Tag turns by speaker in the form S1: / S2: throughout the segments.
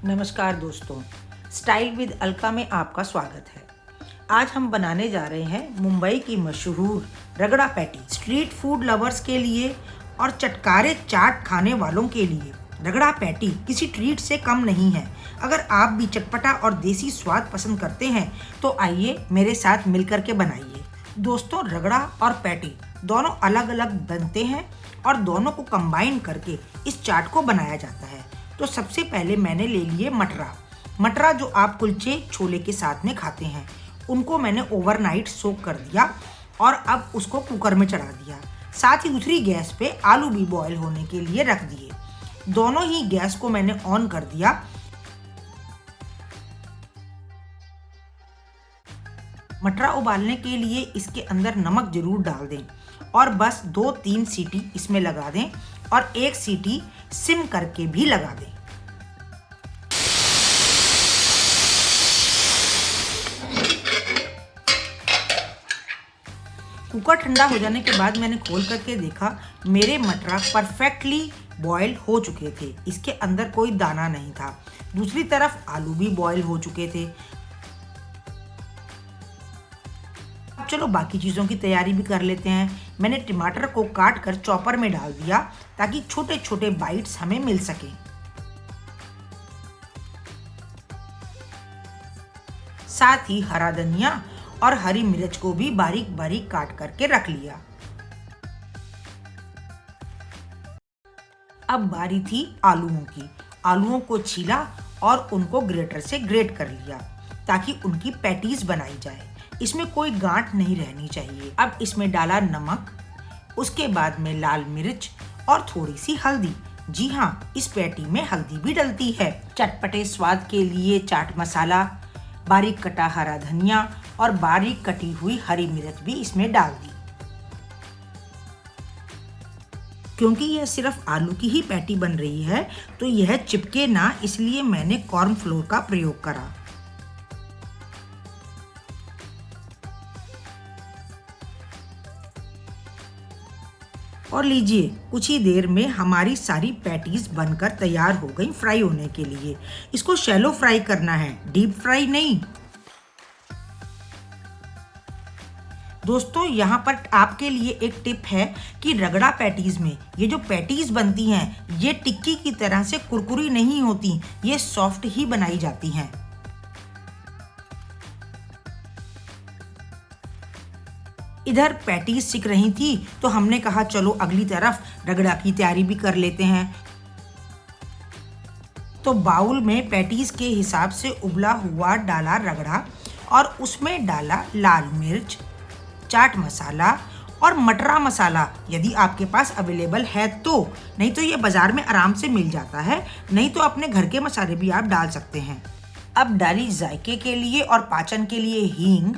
S1: नमस्कार दोस्तों, style with Alka में आपका स्वागत है। आज हम बनाने जा रहे हैं मुंबई की मशहूर रगड़ा पैटी। स्ट्रीट फूड लवर्स के लिए और चटकारे चाट खाने वालों के लिए रगड़ा पैटी किसी ट्रीट से कम नहीं है। अगर आप भी चटपटा और देसी स्वाद पसंद करते हैं तो आइए मेरे साथ मिलकर के बनाइए। दोस्तों, रगड़ा और पैटी दोनों अलग अलग बनते हैं और दोनों को कंबाइन करके इस चाट को बनाया जाता है। तो सबसे पहले मैंने ले लिए मटरा जो आप कुलचे छोले के साथ में खाते हैं, उनको मैंने ओवरनाइट सोक कर दिया और अब उसको कुकर में चढ़ा दिया। साथ ही दूसरी गैस पे आलू भी बॉयल होने के लिए रख दिए। दोनों ही गैस को मैंने ऑन कर दिया। मटरा उबालने के लिए इसके अंदर नमक जरूर डाल दें और बस 2-3 सीटी इसमें लगा दें और 1 सीटी सिम करके भी लगा दें। कुकर ठंडा हो जाने के बाद मैंने खोल करके देखा, मेरे मटरा परफेक्टली बॉयल हो चुके थे। इसके अंदर कोई दाना नहीं था। दूसरी तरफ आलू भी बॉयल हो चुके थे। अब चलो बाकी चीज़ों की तैयारी भी कर लेते हैं। मैंने टमाटर को काट कर चॉपर में डाल दिया ताकि छोटे छोटे बाइट्स हमें मिल सकें। साथ ही हरा धनिया और हरी मिर्च को भी बारीक बारीक काट करके रख लिया। अब बारी थी आलूओं की। आलूओं को छीला और उनको ग्रेटर से ग्रेट कर लिया ताकि उनकी पैटीज बनाई जाए। इसमें कोई गांठ नहीं रहनी चाहिए। अब इसमें डाला नमक, उसके बाद में लाल मिर्च और थोड़ी सी हल्दी। जी हाँ, इस पैटी में हल्दी भी डलती है। चटपटे स्वाद के लिए चाट मसाला, बारीक कटा हरा धनिया और बारीक कटी हुई हरी मिर्च भी इसमें डाल दी। क्योंकि यह सिर्फ आलू की ही पैटी बन रही है तो यह चिपके ना, इसलिए मैंने कॉर्नफ्लोर का प्रयोग करा। और लीजिए, कुछ ही देर में हमारी सारी पैटीज बनकर तैयार हो गई फ्राई होने के लिए। इसको शैलो फ्राई करना है, डीप फ्राई नहीं। दोस्तों, यहाँ पर आपके लिए एक टिप है कि रगड़ा पैटीज में ये जो पैटीज बनती हैं ये टिक्की की तरह से कुरकुरी नहीं होती, ये सॉफ्ट ही बनाई जाती हैं। इधर पैटीज सिक रही थी तो हमने कहा चलो अगली तरफ रगड़ा की तैयारी भी कर लेते हैं। तो बाउल में पैटीज के हिसाब से उबला हुआ डाला रगड़ा और उसमें डाला लाल मिर्च, चाट मसाला और मटरा मसाला यदि आपके पास अवेलेबल है तो, नहीं तो ये बाजार में आराम से मिल जाता है, नहीं तो अपने घर के मसाले भी आप डाल सकते हैं। अब डाली जायके के लिए और पाचन के लिए हींग,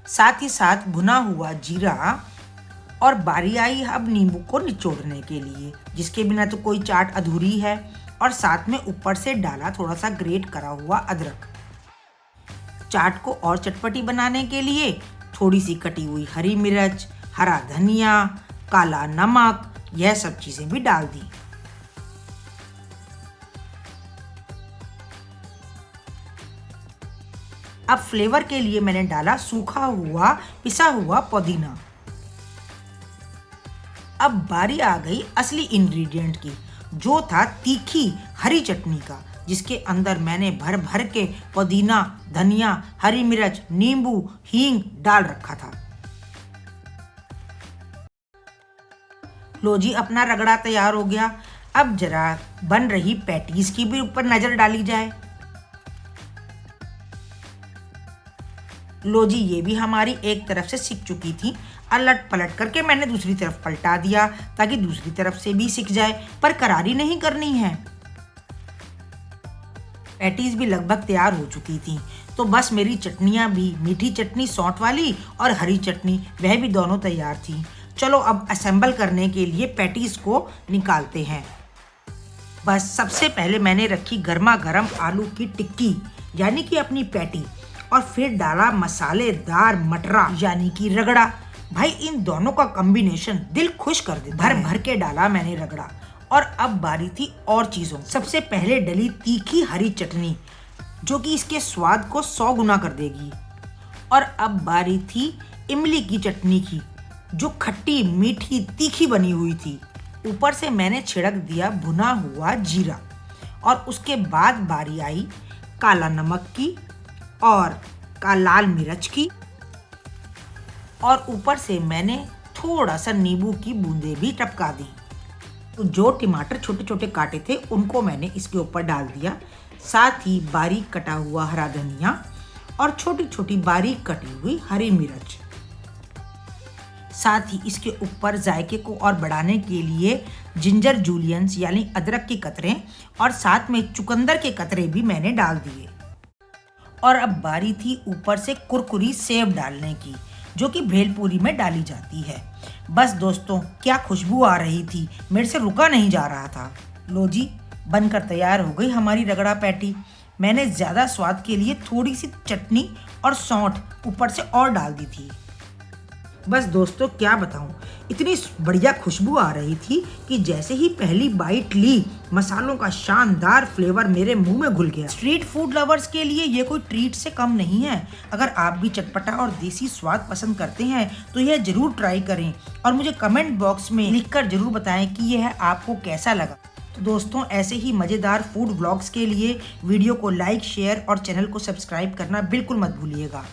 S1: साथ ही साथ भुना हुआ जीरा और बारी आई अब नींबू को निचोड़ने के लिए, जिसके बिना तो कोई चाट अधूरी है। और साथ में ऊपर से डाला थोड़ा सा ग्रेट करा हुआ अदरक। चाट को और चटपटी बनाने के लिए थोड़ी सी कटी हुई हरी मिर्च, हरा धनिया, काला नमक, यह सब चीजें भी डाल दी। अब फ्लेवर के लिए मैंने डाला सूखा हुआ पिसा हुआ पुदीना। अब बारी आ गई असली इंग्रेडिएंट की, जो था तीखी हरी चटनी का, जिसके अंदर मैंने भर भर के पुदीना, धनिया, हरी मिर्च, नींबू, हींग डाल रखा था। लो जी, अपना रगड़ा तैयार हो गया। अब जरा बन रही पैटीज की भी ऊपर नजर डाली जाए। लो जी, ये भी हमारी एक तरफ से सिक चुकी थी। अलट पलट करके मैंने दूसरी तरफ पलटा दिया ताकि दूसरी तरफ से भी सिक जाए, पर करारी नहीं करनी है। पैटीज भी लगभग तैयार हो चुकी थी तो बस मेरी चटनियाँ भी, मीठी चटनी सौंठ वाली और हरी चटनी, वह भी दोनों तैयार थी। चलो अब असेंबल करने के लिए पैटीज को निकालते हैं। बस सबसे पहले मैंने रखी गर्मा गर्म आलू की टिक्की यानी कि अपनी पैटी, और फिर डाला मसालेदार मटरा यानी कि रगड़ा। भाई, इन दोनों का कॉम्बिनेशन दिल खुश कर देता है। भर भर के डाला मैंने रगड़ा और अब बारी थी और चीज़ों। सबसे पहले डली तीखी हरी चटनी, जो कि इसके स्वाद को 100 गुना कर देगी। और अब बारी थी इमली की चटनी की, जो खट्टी मीठी तीखी बनी हुई थी। ऊपर से मैंने छिड़क दिया भुना हुआ जीरा। और उसके बाद बारी आई काला नमक की और लाल मिर्च की। और ऊपर से मैंने थोड़ा सा नींबू की बूंदें भी टपका दी। तो जो टमाटर छोटे छोटे काटे थे उनको मैंने इसके ऊपर डाल दिया, साथ ही बारीक कटा हुआ हरा धनिया और छोटी छोटी बारीक कटी हुई हरी मिर्च। साथ ही इसके ऊपर जायके को और बढ़ाने के लिए जिंजर जूलियंस यानी अदरक की कतरें और साथ में चुकंदर के कतरे भी मैंने डाल दिए। और अब बारी थी ऊपर से कुरकुरी सेव डालने की, जो कि भेलपूरी में डाली जाती है। बस दोस्तों, क्या खुशबू आ रही थी, मेरे से रुका नहीं जा रहा था। लो जी, बनकर तैयार हो गई हमारी रगड़ा पैटी। मैंने ज़्यादा स्वाद के लिए थोड़ी सी चटनी और सौंठ ऊपर से और डाल दी थी। बस दोस्तों, क्या बताऊं, इतनी बढ़िया खुशबू आ रही थी कि जैसे ही पहली बाइट ली, मसालों का शानदार फ्लेवर मेरे मुंह में घुल गया। स्ट्रीट फूड लवर्स के लिए ये कोई ट्रीट से कम नहीं है। अगर आप भी चटपटा और देसी स्वाद पसंद करते हैं तो यह जरूर ट्राई करें और मुझे कमेंट बॉक्स में लिखकर जरूर बताएं कि यह आपको कैसा लगा। तो दोस्तों, ऐसे ही मज़ेदार फूड व्लॉग्स के लिए वीडियो को लाइक, शेयर और चैनल को सब्सक्राइब करना बिल्कुल मत भूलिएगा।